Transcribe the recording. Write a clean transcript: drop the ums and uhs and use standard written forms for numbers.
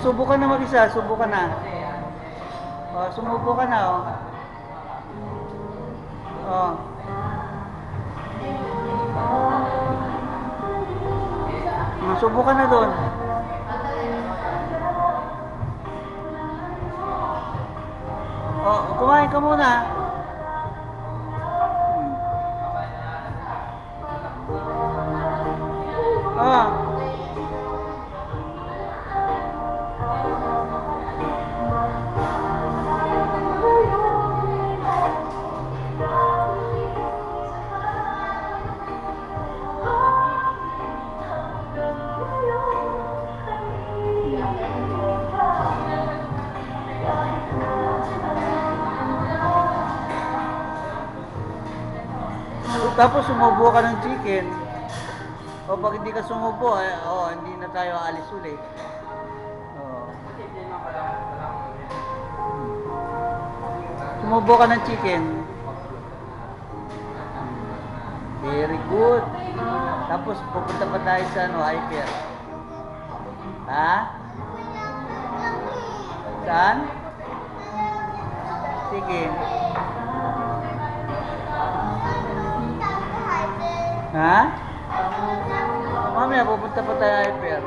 Subukan na mag-isa, subukan na. Sumubo ka na, oh. Oh. Subukan na doon. Kumain ka muna. Tapos sumubo ka ng chicken. Pag hindi ka sumubo, hindi na tayo aalis ulit. Sumubo ka ng chicken. Very good. Tapos pupunta pa tayo sa hyper. Ha? Saan? Sige. Ha? Mamaya pupunta pa tayo hyper.